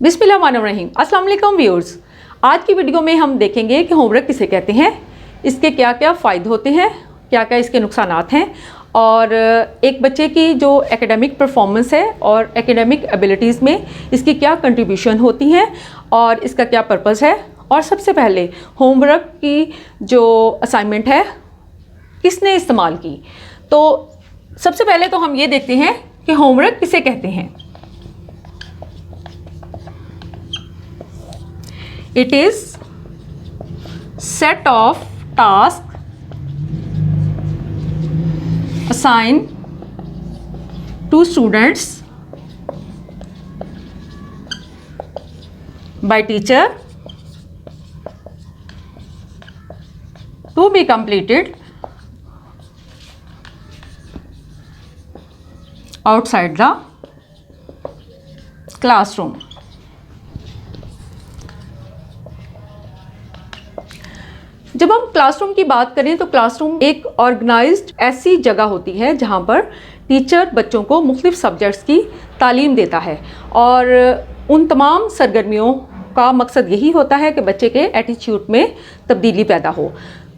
बिस्मिल्लाहिर्रहमानिर्रहीम। अस्सलाम वालेकुम व्यूअर्स। आज की वीडियो में हम देखेंगे कि होमवर्क किसे कहते हैं, इसके क्या क्या फ़ायदे होते हैं, क्या क्या इसके नुकसानात हैं और एक बच्चे की जो एकेडमिक परफॉर्मेंस है और एकेडमिक एबिलिटीज़ में इसकी क्या कंट्रीब्यूशन होती हैं और इसका क्या पर्पस है। और सबसे पहले होमवर्क की जो असाइनमेंट है किसने इस्तेमाल की, तो सबसे पहले तो हम ये देखते हैं कि होमवर्क किसे कहते हैं। It is set of tasks assigned to students by teacher to be completed outside the classroom. जब हम क्लासरूम की बात करें तो क्लासरूम एक ऑर्गेनाइज्ड ऐसी जगह होती है जहाँ पर टीचर बच्चों को मुख्तलिफ सब्जेक्ट्स की तालीम देता है और उन तमाम सरगर्मियों का मकसद यही होता है कि बच्चे के एटीट्यूड में तब्दीली पैदा हो।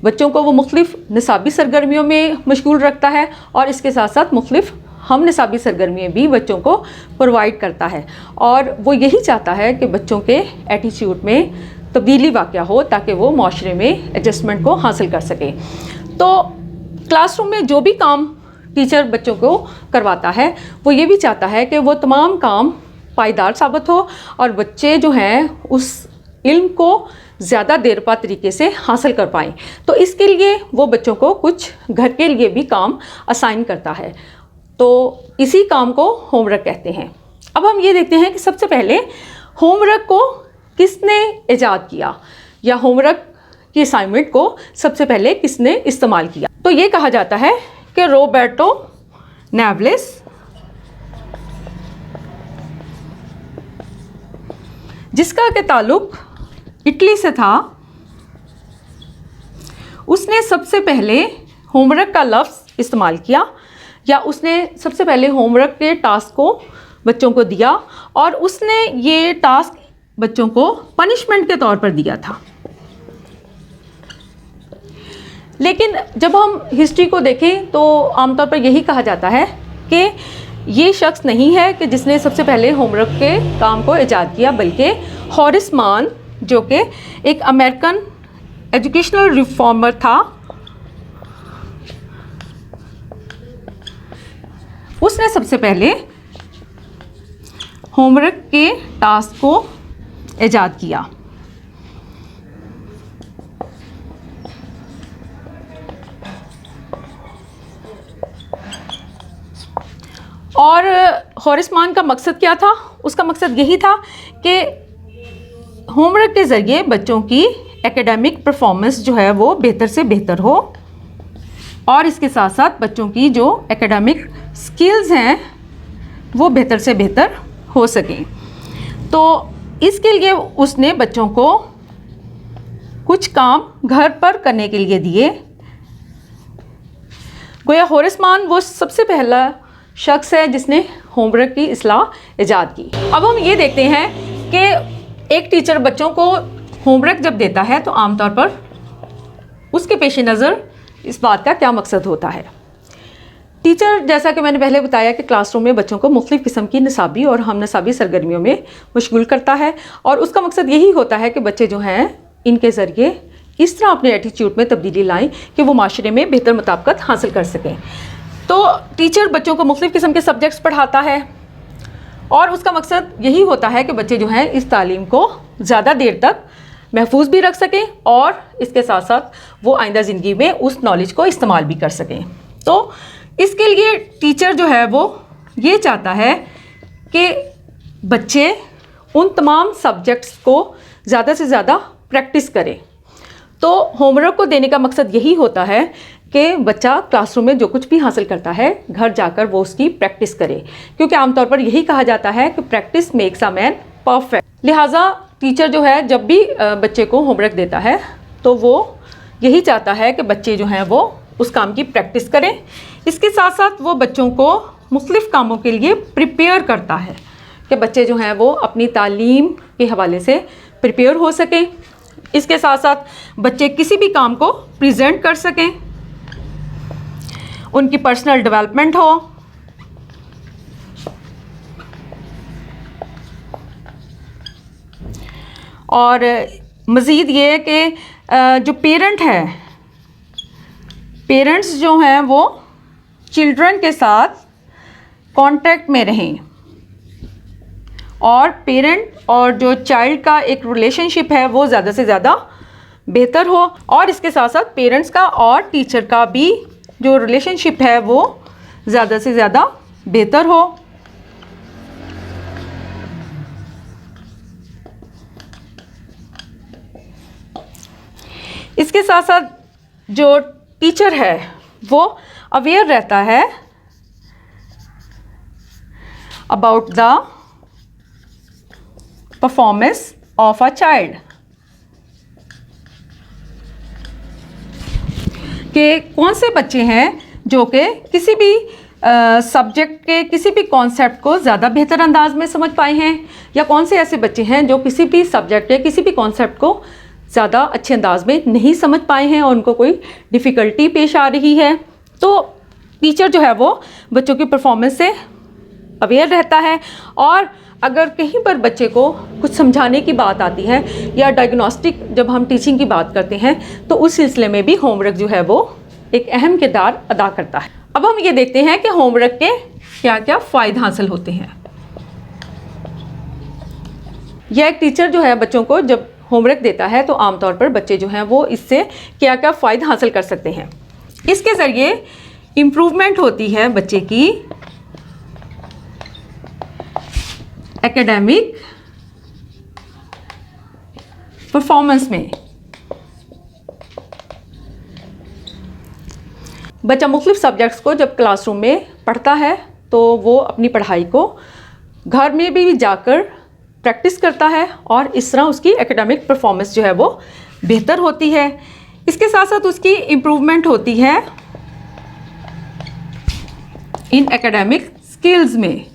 बच्चों को वो मुख्तलिफ निसाबी सरगर्मियों में मशगूल रखता है और इसके साथ साथ मुख्तलिफ हम निसाबी सरगर्मियाँ भी बच्चों को प्रोवाइड करता है और वो यही चाहता है कि बच्चों के एटीट्यूड में तब्दीली वाक़या हो ताकि वो माशरे में एडजस्टमेंट को हासिल कर सके। तो क्लासरूम में जो भी काम टीचर बच्चों को करवाता है वो ये भी चाहता है कि वो तमाम काम पायदार साबित हो और बच्चे जो हैं उस इल्म को ज़्यादा देर पा तरीके से हासिल कर पाएँ। तो इसके लिए वो बच्चों को कुछ घर के लिए भी काम असाइन करता है, तो इसी काम को होमवर्क कहते हैं। अब हम ये देखते हैं कि सबसे पहले होमवर्क को किसने ईजाद किया या होमवर्क की असाइनमेंट को सबसे पहले किसने इस्तेमाल किया। तो ये कहा जाता है कि रॉबर्टो नेवलिस जिसका के ताल्लुक इटली से था, उसने सबसे पहले होमवर्क का लफ्ज़ इस्तेमाल किया या उसने सबसे पहले होमवर्क के टास्क को बच्चों को दिया और उसने ये टास्क बच्चों को पनिशमेंट के तौर पर दिया था। लेकिन जब हम हिस्ट्री को देखें तो आमतौर पर यही कहा जाता है कि ये शख्स नहीं है कि जिसने सबसे पहले होमवर्क के काम को ईजाद किया, बल्कि हॉरिस मान जो कि एक अमेरिकन एजुकेशनल रिफॉर्मर था, उसने सबसे पहले होमवर्क के टास्क को ईजाद किया। और हॉरिस मान का मकसद क्या था? उसका मकसद यही था कि होमवर्क के ज़रिए बच्चों की एकेडमिक परफॉर्मेंस जो है वो बेहतर से बेहतर हो और इसके साथ साथ बच्चों की जो एकेडमिक स्किल्स हैं वो बेहतर से बेहतर हो सकें। तो इसके लिए उसने बच्चों को कुछ काम घर पर करने के लिए दिए। गोया हॉरिस मान वो सबसे पहला शख्स है जिसने होमवर्क की इस्लाह ईजाद की। अब हम ये देखते हैं कि एक टीचर बच्चों को होमवर्क जब देता है तो आमतौर पर उसके पेश नज़र इस बात का क्या मकसद होता है। टीचर, जैसा कि मैंने पहले बताया कि क्लासरूम में बच्चों को मुख्तलिफ़ किस्म की निसाबी और हम निसाबी सरगर्मियों में मशगूल करता है और उसका मकसद यही होता है कि बच्चे जो हैं इनके ज़रिए इस तरह अपने एटीट्यूड में तब्दीली लाएं कि वो माशरे में बेहतर मुताबिकत हासिल कर सकें। तो टीचर बच्चों को मुख्तलिफ़ किस्म के सब्जेक्ट्स पढ़ाता है और उसका मकसद यही होता है कि बच्चे जो हैं इस तालीम को ज़्यादा देर तक महफूज भी रख सकें और इसके साथ साथ वो आइंदा ज़िंदगी में उस नॉलेज को इस्तेमाल भी कर सकें। तो इसके लिए टीचर जो है वो ये चाहता है कि बच्चे उन तमाम सब्जेक्ट्स को ज़्यादा से ज़्यादा प्रैक्टिस करें। तो होमवर्क को देने का मकसद यही होता है कि बच्चा क्लासरूम में जो कुछ भी हासिल करता है घर जाकर वो उसकी प्रैक्टिस करे, क्योंकि आमतौर पर यही कहा जाता है कि practice makes a man perfect. लिहाजा टीचर जो है जब भी बच्चे को होमवर्क देता है तो वो यही चाहता है कि बच्चे जो हैं वो उस काम की प्रैक्टिस करें। इसके साथ साथ वो बच्चों को मुख्तलिफ़ कामों के लिए प्रिपेयर करता है, कि बच्चे जो हैं वो अपनी तालीम के हवाले से प्रिपेयर हो सकें। इसके साथ साथ बच्चे किसी भी काम को प्रेजेंट कर सकें, उनकी पर्सनल डेवलपमेंट हो। और मज़ीद ये है कि जो पेरेंट्स जो हैं वो चिल्ड्रन के साथ कांटेक्ट में रहें और पेरेंट और जो चाइल्ड का एक रिलेशनशिप है वो ज़्यादा से ज़्यादा बेहतर हो। और इसके साथ साथ पेरेंट्स का और टीचर का भी जो रिलेशनशिप है वो ज़्यादा से ज़्यादा बेहतर हो। इसके साथ साथ जो टीचर है वो अवेयर रहता है about the performance of a child, कि कौन से बच्चे हैं जो कि किसी भी सब्जेक्ट के किसी भी कॉन्सेप्ट को ज़्यादा बेहतर अंदाज में समझ पाए हैं, या कौन से ऐसे बच्चे हैं जो किसी भी सब्जेक्ट के किसी भी कॉन्सेप्ट को ज़्यादा अच्छे अंदाज में नहीं समझ पाए हैं और उनको कोई डिफ़िकल्टी पेश आ रही है। तो टीचर जो है वो बच्चों की परफॉर्मेंस से अवेयर रहता है, और अगर कहीं पर बच्चे को कुछ समझाने की बात आती है या डायग्नोस्टिक जब हम टीचिंग की बात करते हैं तो उस सिलसिले में भी होमवर्क जो है वो एक अहम किरदार अदा करता है। अब हम ये देखते हैं कि होमवर्क के क्या क्या फ़ायदे हासिल होते हैं। यह एक टीचर जो है बच्चों को जब होमवर्क देता है तो आमतौर पर बच्चे जो हैं वो इससे क्या क्या फ़ायदे हासिल कर सकते हैं। इसके ज़रिए इम्प्रूवमेंट होती है बच्चे की एकेडमिक परफॉर्मेंस में। बच्चा मुख्तलिफ सब्जेक्ट्स को जब क्लासरूम में पढ़ता है तो वो अपनी पढ़ाई को घर में भी जाकर प्रैक्टिस करता है और इस तरह उसकी एकेडमिक परफॉर्मेंस जो है वो बेहतर होती है। इसके साथ साथ उसकी इम्प्रूवमेंट होती है इन एकेडमिक स्किल्स में,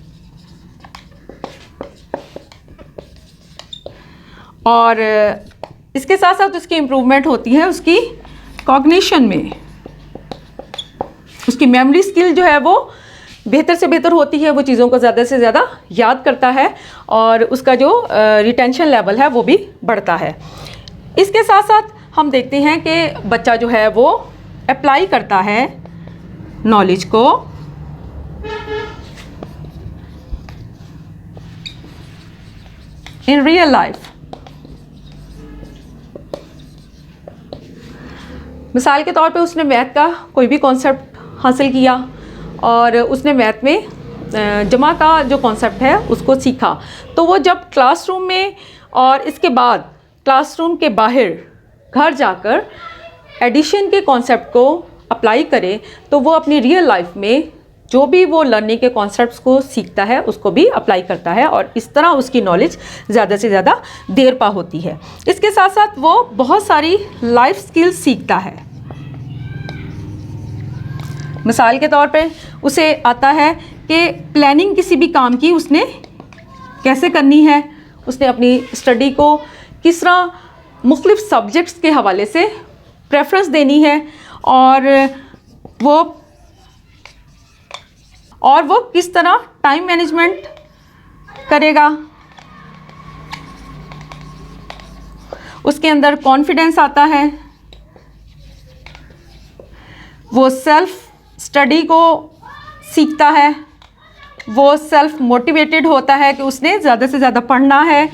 और इसके साथ साथ उसकी इम्प्रूवमेंट होती है उसकी कॉग्निशन में। उसकी मेमोरी स्किल जो है वो बेहतर से बेहतर होती है, वो चीज़ों को ज़्यादा से ज़्यादा याद करता है और उसका जो रिटेंशन लेवल है वो भी बढ़ता है। इसके साथ साथ हम देखते हैं कि बच्चा जो है वो अप्लाई करता है नॉलेज को इन रियल लाइफ। मिसाल के तौर पे उसने मैथ का कोई भी कॉन्सेप्ट हासिल किया और उसने मैथ में जमा का जो कॉन्सेप्ट है उसको सीखा, तो वो जब क्लासरूम में और इसके बाद क्लासरूम के बाहर घर जाकर एडिशन के कॉन्सेप्ट को अप्लाई करे तो वो अपनी रियल लाइफ में जो भी वो लर्निंग के कॉन्सेप्ट्स को सीखता है उसको भी अप्लाई करता है और इस तरह उसकी नॉलेज ज़्यादा से ज़्यादा देर पा होती है। इसके साथ साथ वो बहुत सारी लाइफ स्किल्स सीखता है। मिसाल के तौर पे उसे आता है कि प्लानिंग किसी भी काम की उसने कैसे करनी है, उसने अपनी स्टडी को किस तरह मुख्तलिफ सब्जेक्ट्स के हवाले से प्रेफरेंस देनी है और वो किस तरह टाइम मैनेजमेंट करेगा। उसके अंदर कॉन्फिडेंस आता है, वो सेल्फ स्टडी को सीखता है, वो सेल्फ मोटिवेटेड होता है कि उसने ज़्यादा से ज़्यादा पढ़ना है,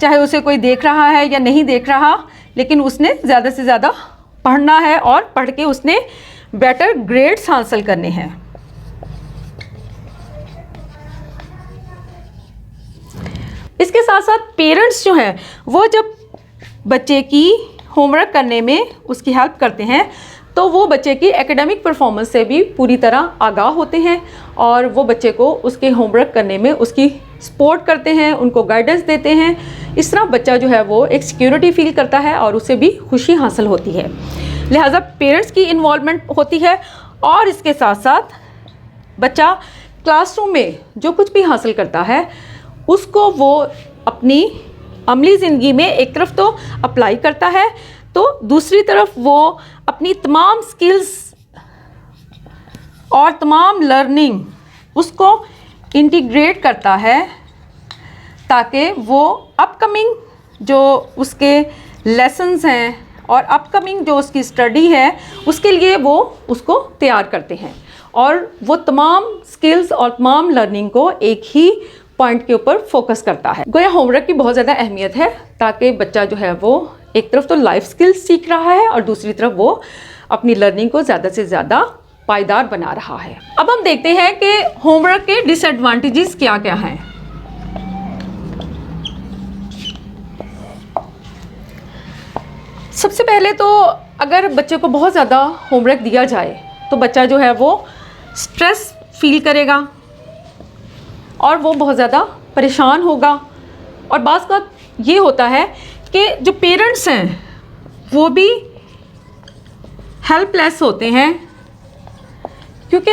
चाहे उसे कोई देख रहा है या नहीं देख रहा, लेकिन उसने ज़्यादा से ज़्यादा पढ़ना है और पढ़ के उसने बेटर ग्रेड्स हासिल करने हैं। इसके साथ साथ पेरेंट्स जो हैं वो जब बच्चे की होमवर्क करने में उसकी हेल्प करते हैं तो वो बच्चे की एकेडमिक परफॉर्मेंस से भी पूरी तरह आगाह होते हैं और वो बच्चे को उसके होमवर्क करने में उसकी सपोर्ट करते हैं, उनको गाइडेंस देते हैं। इस तरह बच्चा जो है वो एक सिक्योरिटी फील करता है और उसे भी खुशी हासिल होती है। लिहाजा पेरेंट्स की इन्वॉल्वमेंट होती है और इसके साथ साथ बच्चा क्लासरूम में जो कुछ भी हासिल करता है उसको वो अपनी अमली ज़िंदगी में एक तरफ तो अप्लाई करता है, तो दूसरी तरफ वो अपनी तमाम स्किल्स और तमाम लर्निंग उसको इंटीग्रेट करता है, ताकि वो अपकमिंग जो उसके लेसन्स हैं और अपकमिंग जो उसकी स्टडी है उसके लिए वो उसको तैयार करते हैं, और वो तमाम स्किल्स और तमाम लर्निंग को एक ही पॉइंट के ऊपर फोकस करता है। गोया होमवर्क की बहुत ज़्यादा अहमियत है, ताकि बच्चा जो है वो एक तरफ तो लाइफ स्किल्स सीख रहा है और दूसरी तरफ वो अपनी लर्निंग को ज़्यादा से ज़्यादा पायदार बना रहा है। अब हम देखते हैं कि होमवर्क के डिसएडवांटेजेस क्या क्या हैं। सबसे पहले तो अगर बच्चे को बहुत ज़्यादा होमवर्क दिया जाए तो बच्चा जो है वो स्ट्रेस फील करेगा और वो बहुत ज़्यादा परेशान होगा। और बाज़ का ये होता है कि जो पेरेंट्स हैं वो भी हेल्पलेस होते हैं, क्योंकि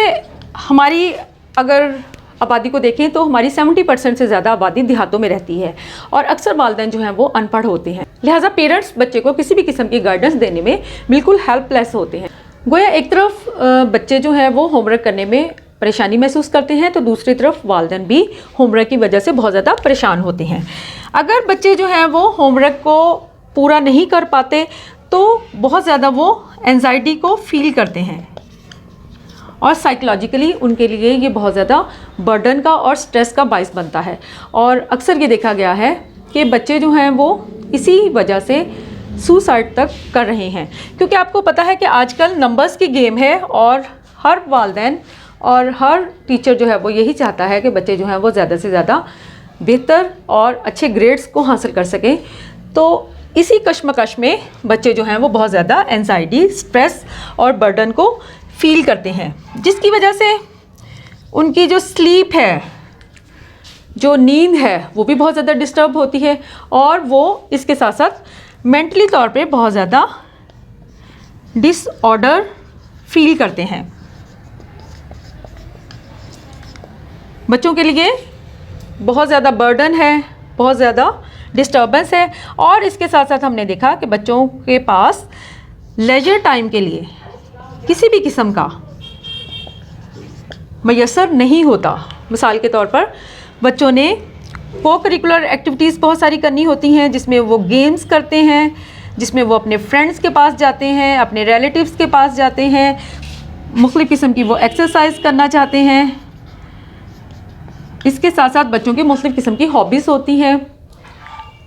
हमारी अगर आबादी को देखें तो हमारी 70% से ज़्यादा आबादी देहातों में रहती है और अक्सर वालिदैन जो हैं वो अनपढ़ होते हैं। लिहाजा पेरेंट्स बच्चे को किसी भी किस्म की गाइडेंस देने में बिल्कुल हेल्पलेस होते हैं। गोया एक तरफ बच्चे जो हैं वो होमवर्क करने में परेशानी महसूस करते हैं, तो दूसरी तरफ वालिदैन भी होमवर्क की वजह से बहुत ज़्यादा परेशान होते हैं। अगर बच्चे जो हैं वो होमवर्क को पूरा नहीं कर पाते तो बहुत ज़्यादा वो एंजाइटी को फील करते हैं और साइकोलॉजिकली उनके लिए ये बहुत ज़्यादा बर्डन का और स्ट्रेस का बाइस बनता है। और अक्सर ये देखा गया है कि बच्चे जो हैं वो इसी वजह से सुसाइड तक कर रहे हैं, क्योंकि आपको पता है कि आजकल नंबर्स की गेम है और हर वालिदैन और हर टीचर जो है वो यही चाहता है कि बच्चे जो हैं वो ज़्यादा से ज़्यादा बेहतर और अच्छे ग्रेड्स को हासिल कर सकें। तो इसी कश्मकश में बच्चे जो हैं वो बहुत ज़्यादा एंजाइटी, स्ट्रेस और बर्डन को फील करते हैं, जिसकी वजह से उनकी जो स्लीप है, जो नींद है, वो भी बहुत ज़्यादा डिस्टर्ब होती है और वो इसके साथ साथ मेंटली तौर पे बहुत ज़्यादा डिसऑर्डर फील करते हैं। बच्चों के लिए बहुत ज़्यादा बर्डन है, बहुत ज़्यादा डिस्टर्बेंस है और इसके साथ साथ हमने देखा कि बच्चों के पास लेजर टाइम के लिए किसी भी किस्म का मयसर नहीं होता। मिसाल के तौर पर बच्चों ने को करिकुलर एक्टिविटीज़ बहुत सारी करनी होती हैं, जिसमें वो गेम्स करते हैं, जिसमें वो अपने फ्रेंड्स के पास जाते हैं, अपने रिलेटिव्स के पास जाते हैं, मुख्तलिफ़ किस्म की वो एक्सरसाइज करना चाहते हैं। इसके साथ साथ बच्चों की मुख्तलिफ़ किस्म की हॉबीज़ होती हैं।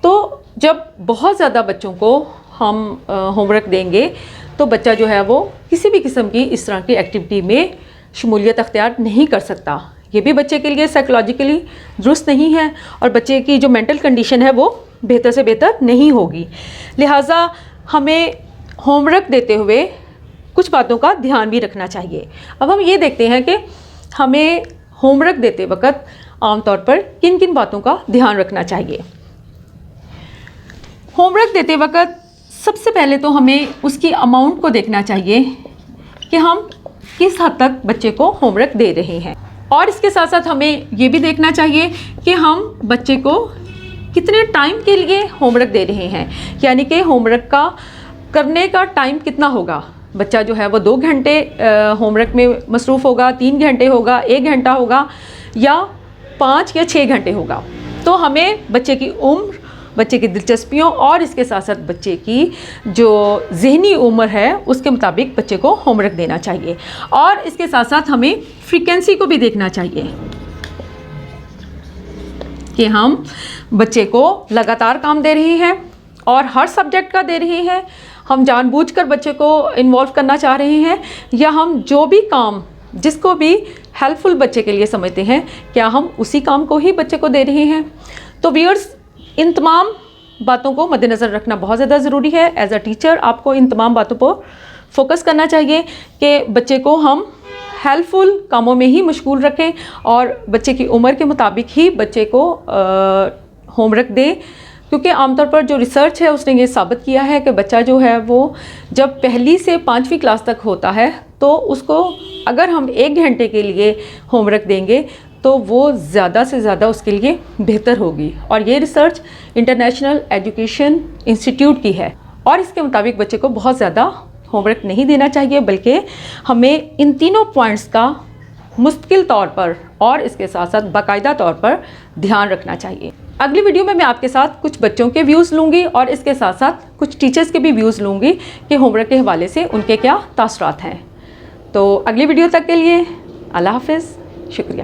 तो जब बहुत ज़्यादा बच्चों को हम होमवर्क देंगे तो बच्चा जो है वो किसी भी किस्म की इस तरह की एक्टिविटी में शमूलियत अख्तियार नहीं कर सकता। ये भी बच्चे के लिए साइकोलॉजिकली दुरुस्त नहीं है और बच्चे की जो मेंटल कंडीशन है वो बेहतर से बेहतर नहीं होगी। लिहाजा हमें होमवर्क देते हुए कुछ बातों का ध्यान भी रखना चाहिए। अब हम ये देखते हैं कि हमें होमवर्क देते वक्त आमतौर पर किन किन बातों का ध्यान रखना चाहिए। होमवर्क देते वक्त सबसे पहले तो हमें उसकी अमाउंट को देखना चाहिए कि हम किस हद तक बच्चे को होमवर्क दे रहे हैं, और इसके साथ साथ हमें ये भी देखना चाहिए कि हम बच्चे को कितने टाइम के लिए होमवर्क दे रहे हैं, यानी कि होमवर्क का करने का टाइम कितना होगा। बच्चा जो है वो 2 घंटे होमवर्क में मसरूफ़ होगा, 3 घंटे होगा, 1 घंटा होगा या 5 या 6 घंटे होगा। तो हमें बच्चे की उम्र, बच्चे की दिलचस्पियों और इसके साथ साथ बच्चे की जो ज़हनी उम्र है उसके मुताबिक बच्चे को होमवर्क देना चाहिए। और इसके साथ साथ हमें फ्रीक्वेंसी को भी देखना चाहिए कि हम बच्चे को लगातार काम दे रहे हैं और हर सब्जेक्ट का दे रहे हैं, हम जानबूझकर बच्चे को इन्वॉल्व करना चाह रहे हैं, या हम जो भी काम जिसको भी हेल्पफुल बच्चे के लिए समझते हैं क्या हम उसी काम को ही बच्चे को दे रहे हैं। तो व्यूअर्स, इन तमाम बातों को मद्देनज़र रखना बहुत ज़्यादा ज़रूरी है। एज अ टीचर आपको इन तमाम बातों पर फोकस करना चाहिए कि बच्चे को हम हेल्पफुल कामों में ही मशगूल रखें और बच्चे की उम्र के मुताबिक ही बच्चे को होमवर्क दें, क्योंकि आमतौर पर जो रिसर्च है उसने ये साबित किया है कि बच्चा जो है वो जब पहली से 5वीं क्लास तक होता है तो उसको अगर हम 1 घंटे के लिए होमवर्क देंगे तो वो ज़्यादा से ज़्यादा उसके लिए बेहतर होगी। और ये रिसर्च इंटरनेशनल एजुकेशन इंस्टीट्यूट की है और इसके मुताबिक बच्चे को बहुत ज़्यादा होमवर्क नहीं देना चाहिए, बल्कि हमें इन तीनों पॉइंट्स का मुस्तकिल तौर पर और इसके साथ साथ बाकायदा तौर पर ध्यान रखना चाहिए। अगली वीडियो में मैं आपके साथ कुछ बच्चों के व्यूज़ लूँगी और इसके साथ साथ कुछ टीचर्स के भी व्यूज़ लूँगी कि होमवर्क के हवाले से उनके क्या तासरात हैं। तो अगली वीडियो तक के लिए अल्लाह हाफ़िज़, शुक्रिया।